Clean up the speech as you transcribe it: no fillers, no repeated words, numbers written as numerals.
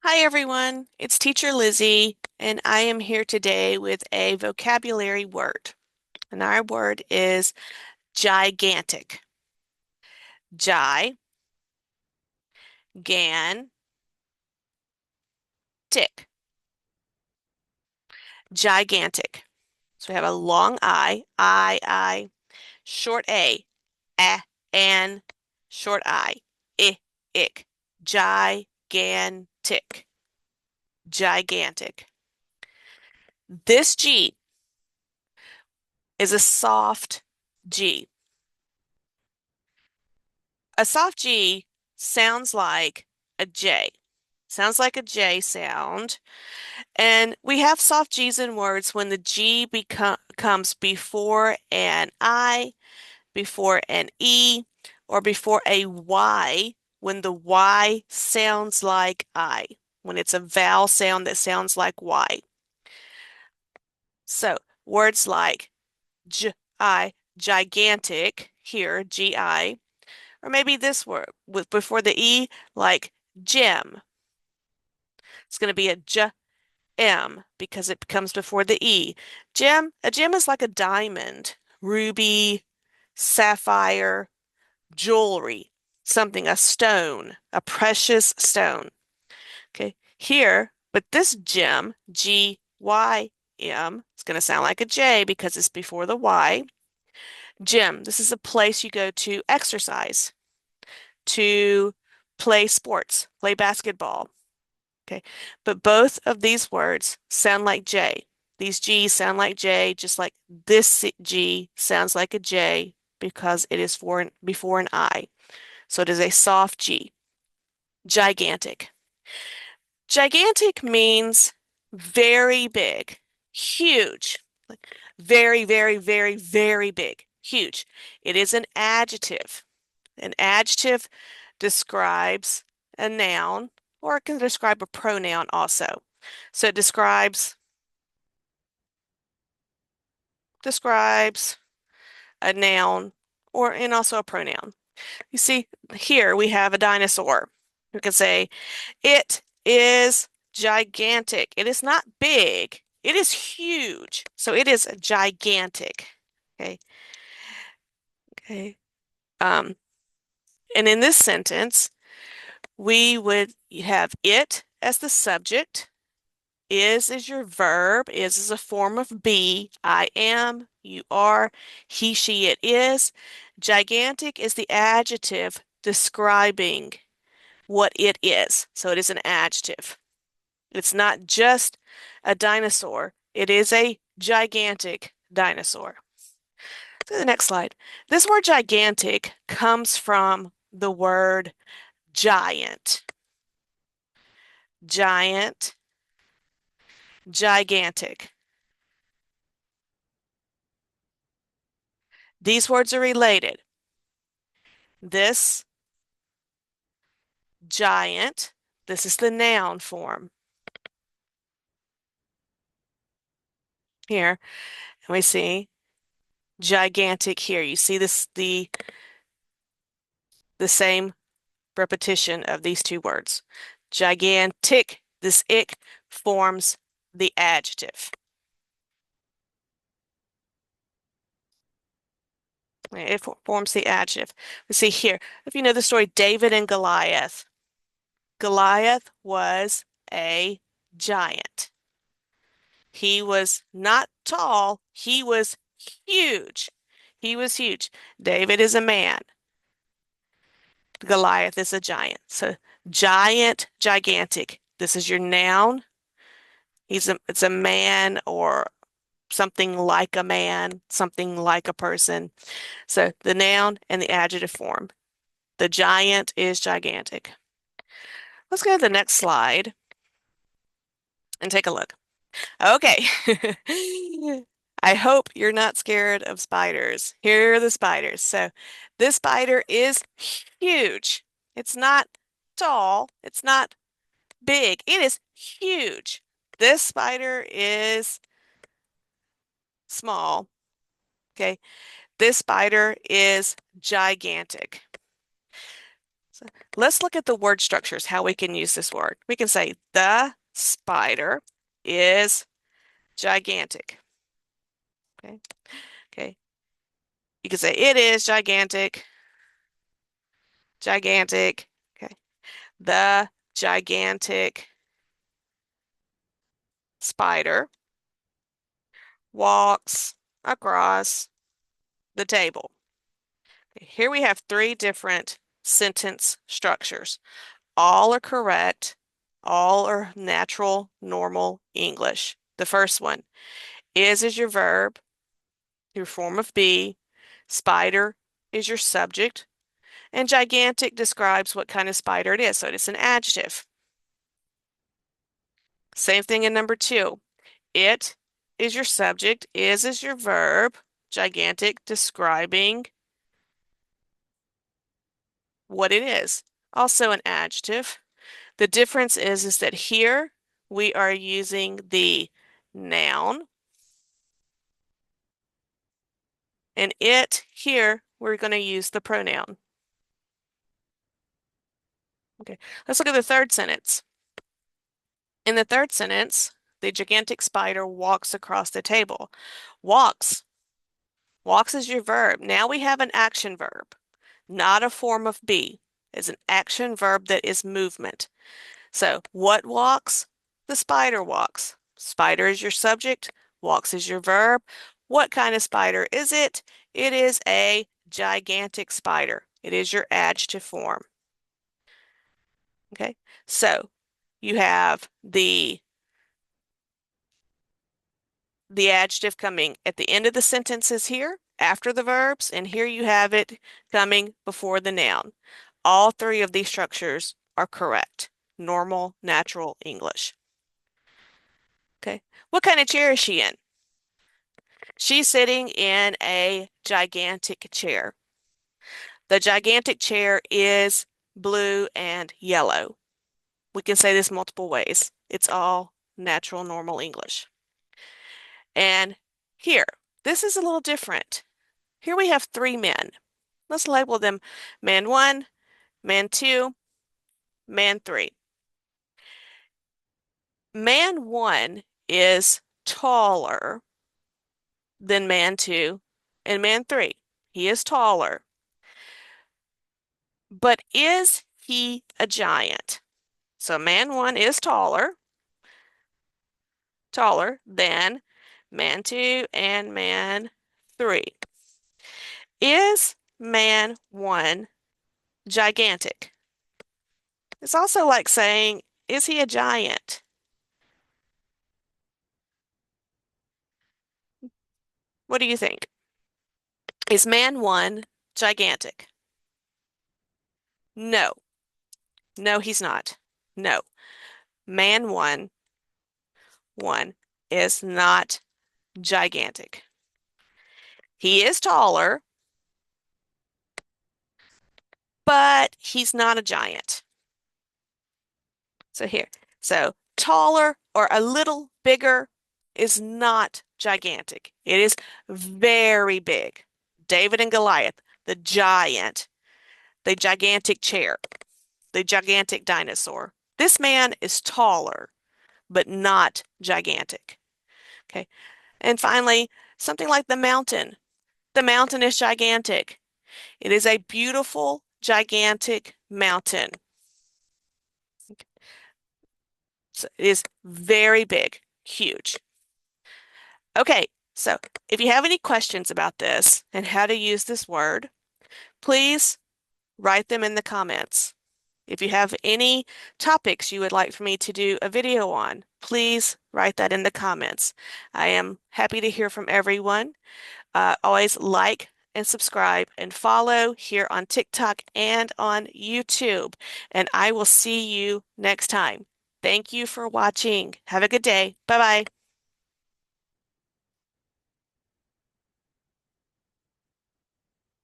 Hi everyone, it's Teacher Lizzie, and I am here today with a vocabulary word. And our word is gigantic. Gigantic. Gigantic. So we have a long I, short a, and short I, ick. Gigantic. Gigantic. This G is a soft G. A soft G sounds like a J. Sounds like a J sound. And we have soft G's in words when the G comes before an I, before an E, or before a Y, when the Y sounds like I, when it's a vowel sound that sounds like Y. So words like G-I, gigantic, here, G-I, or maybe this word with before the E, like gem. It's going to be a J-M because it comes before the E. A gem is like a diamond, ruby, sapphire, jewelry, something, a stone, a precious stone. Okay, here, but this gem, G-Y-M, it's going to sound like a J because it's before the Y. Gym, this is a place you go to exercise, to play sports, play basketball. Okay. But both of these words sound like J. These G's sound like J, just like this G sounds like a J because it is before an I. So it is a soft G. Gigantic. Gigantic means very big, huge, like very, very, very, very big, huge. It is an adjective. An adjective describes a noun, or it can describe a pronoun also. So it describes a noun or and also a pronoun. You see, here we have a dinosaur. We can say it is gigantic. It is not big. It is huge. So it is gigantic. Okay. Okay. Um, and in this sentence, we would have it as the subject. Is your verb. Is a form of be. I am, you are, he, she, it is. Gigantic is the adjective describing what it is. So it is an adjective. It's not just a dinosaur. It is a gigantic dinosaur. Let's go to the next slide. This word gigantic comes from the word giant. Giant, gigantic. These words are related. This giant, this is the noun form here. And we see gigantic here. You see this the same repetition of these two words. Gigantic, this ick forms the adjective. It forms the adjective. We see here, if you know the story, David and Goliath. Goliath was a giant. He was not tall, he was huge. He was huge. David is a man. Goliath is a giant. So giant, gigantic. This is your noun. It's a man or something like a man, something like a person. So the noun and the adjective form. The giant is gigantic. Let's go to the next slide and take a look. Okay. I hope you're not scared of spiders. Here are the spiders. So this spider is huge. It's not tall. It's not big. It is huge. This spider is small. Okay. This spider is gigantic. So let's look at the word structures, how we can use this word. We can say the spider is gigantic. Okay. Okay. You can say it is gigantic. Gigantic. Okay. The gigantic spider walks across the table. Okay, here we have three different sentence structures. All are correct. All are natural, normal English. The first one, is your verb, your form of be. Spider is your subject. And gigantic describes what kind of spider it is, so it's an adjective. Same thing in number two. It is your subject, is your verb, gigantic describing what it is. Also an adjective. The difference is that here we are using the noun, and it here we're going to use the pronoun. Okay, let's look at the third sentence. In the third sentence, the gigantic spider walks across the table. Walks. Walks is your verb. Now we have an action verb, not a form of be. It's an action verb that is movement. So what walks? The spider walks. Spider is your subject. Walks is your verb. What kind of spider is it? It is a gigantic spider. It is your adjective form. Okay, so you have the adjective coming at the end of the sentences here, after the verbs, and here you have it coming before the noun. All three of these structures are correct. Normal, natural English. Okay, what kind of chair is she in? She's sitting in a gigantic chair. The gigantic chair is blue and yellow. We can say this multiple ways. It's all natural, normal English. And here, this is a little different. Here we have three men. Let's label them man one, man two, man three. Man one is taller than man two and man three. He is taller. But is he a giant? So man one is taller than man two and man three. Is man one gigantic? It's also like saying, is he a giant? What do you think? Is man one gigantic? No. No, he's not. No. Man one is not gigantic. He is taller, but he's not a giant. So here. So taller or a little bigger is not gigantic. It is very big. David and Goliath, the giant, the gigantic chair, the gigantic dinosaur. This man is taller, but not gigantic. Okay. And finally, something like the mountain. The mountain is gigantic. It is a beautiful, gigantic mountain. So it is very big, huge. Okay, so if you have any questions about this and how to use this word, please write them in the comments. If you have any topics you would like for me to do a video on, please write that in the comments. I am happy to hear from everyone. Always like and subscribe and follow here on TikTok and on YouTube. And I will see you next time. Thank you for watching. Have a good day. Bye-bye.